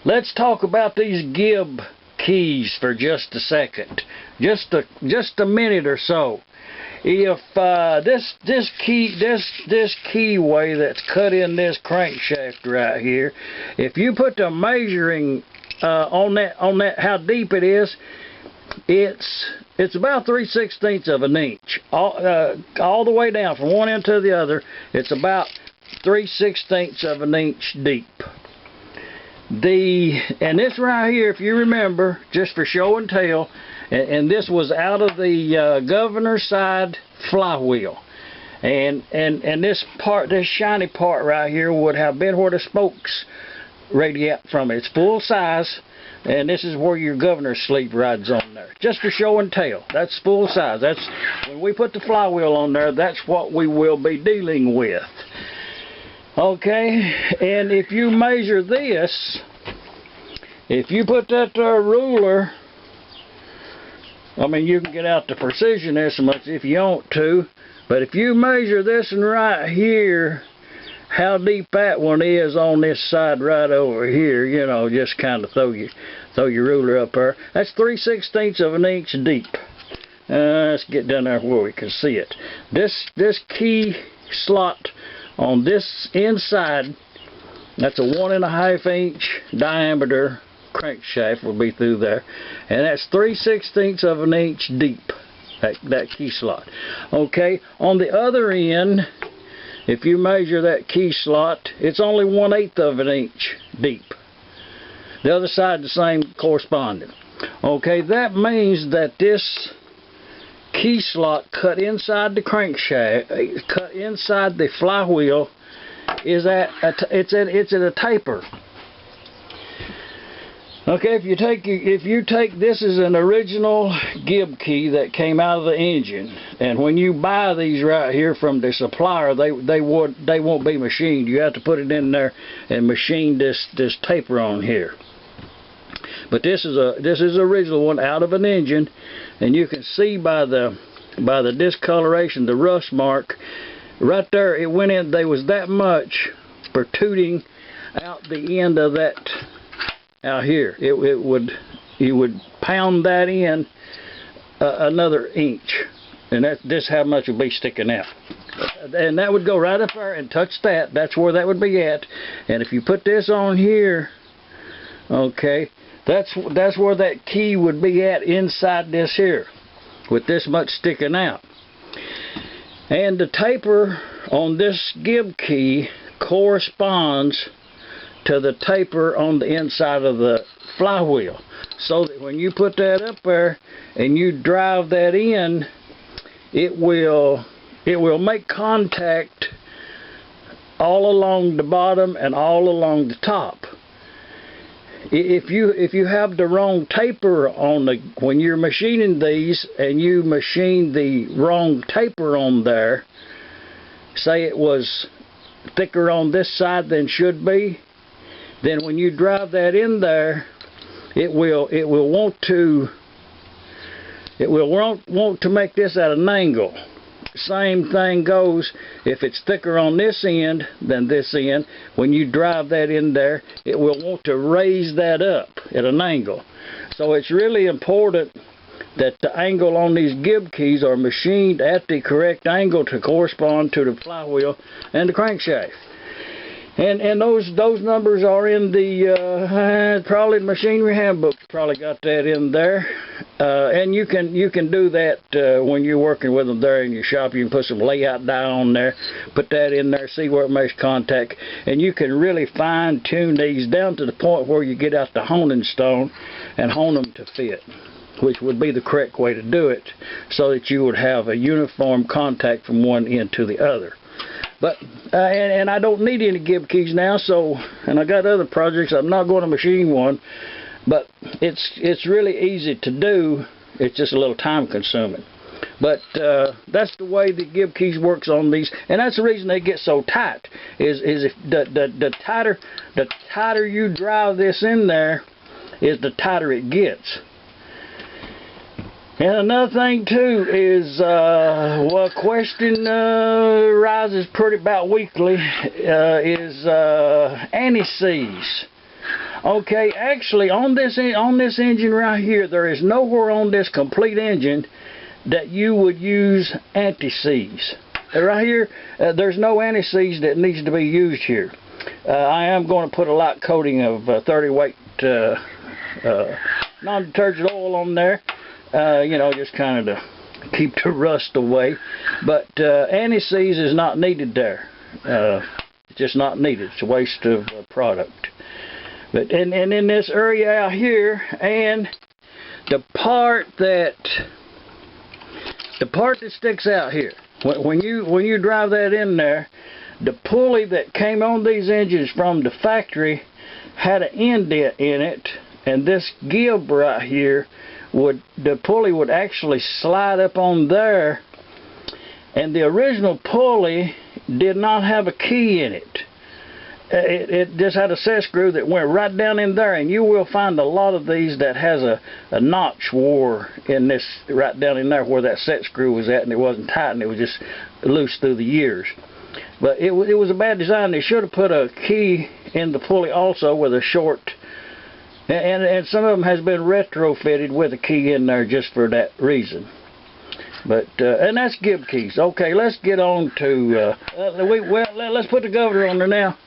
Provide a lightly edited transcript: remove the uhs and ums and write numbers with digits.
let's talk about these gib keys for just a second. Just a minute or so. If this keyway that's cut in this crankshaft right here, if you put the measuring on that how deep it is, it's about 3/16 of an inch all the way down from one end to the other. It's about 3/16 of an inch deep. And this right here, if you remember, just for show and tell, and this was out of the governor's side flywheel, and this part, this shiny part right here, would have been where the spokes radiate from. It's full size, and this is where your governor's sleeve rides on there. Just for show and tell, that's full size. That's when we put the flywheel on there. That's what we will be dealing with. Okay, and if you measure this, if you put that ruler, I mean, you can get out the precision estimates if you want to, but if you measure this one right here, how deep that one is on this side right over here, you know, just kind of throw your ruler up there. That's 3/16 of an inch deep. Let's get down there where we can see it. This key slot on this inside, that's a 1.5 inch diameter crankshaft will be through there, and that's 3/16 of an inch deep, that key slot. Okay, on the other end, if you measure that key slot, it's only 1/8 of an inch deep. The other side the same corresponding. Okay, that means that this key slot cut inside the crankshaft, cut inside the flywheel, is at a taper. Okay, if you take this is an original gib key that came out of the engine, and when you buy these right here from the supplier, they won't be machined. You have to put it in there and machine this taper on here. But this is an original one out of an engine, and you can see by the discoloration, the rust mark right there. It went in. There was that much protruding out the end of that out here. You would pound that in another inch, and this how much would be sticking out. And that would go right up there and touch that. That's where that would be at. And if you put this on here, okay, that's where that key would be at inside this here, with this much sticking out. And the taper on this gib key corresponds to the taper on the inside of the flywheel, so that when you put that up there and you drive that in, it will make contact all along the bottom and all along the top. If you have the wrong taper on when you're machining these, and you machine the wrong taper on there, say it was thicker on this side than should be, then when you drive that in there, it will want to make this at an angle. Same thing goes if it's thicker on this end than this end. When you drive that in there, it will want to raise that up at an angle. So it's really important that the angle on these gib keys are machined at the correct angle to correspond to the flywheel and the crankshaft. And those numbers are in the probably the machinery handbook. Probably got that in there, and you can do that when you're working with them there in your shop. You can put some layout die on there, put that in there, see where it makes contact, and you can really fine tune these down to the point where you get out the honing stone and hone them to fit, which would be the correct way to do it, so that you would have a uniform contact from one end to the other. But and I don't need any gib keys now, so, and I got other projects. I'm not going to machine one, but it's really easy to do. It's just a little time consuming. But that's the way the gib keys works on these, and that's the reason they get so tight. Is if the tighter you drive this in there, is the tighter it gets. And another thing too is, well, question rises pretty about weekly, is anti-seize Okay, actually on this engine right here, there is nowhere on this complete engine that you would use anti-seize. Right here, there's no anti-seize that needs to be used here. I am going to put a light coating of 30 weight non-detergent oil on there, you know, just kind of to keep the rust away. But anti-seize is not needed there. It's just not needed. It's a waste of product. But and in this area out here, and the part that sticks out here, when you drive that in there, the pulley that came on these engines from the factory had an indent in it, and this gib right here the pulley would actually slide up on there, and the original pulley did not have a key in it. It just had a set screw that went right down in there, and you will find a lot of these that has a notch wore in this right down in there where that set screw was at, and it wasn't tight, and it was just loose through the years. But it was a bad design. They should have put a key in the pulley also with a short, and some of them has been retrofitted with a key in there just for that reason. But and that's gib keys. Okay, let's get on to let's put the governor on there now.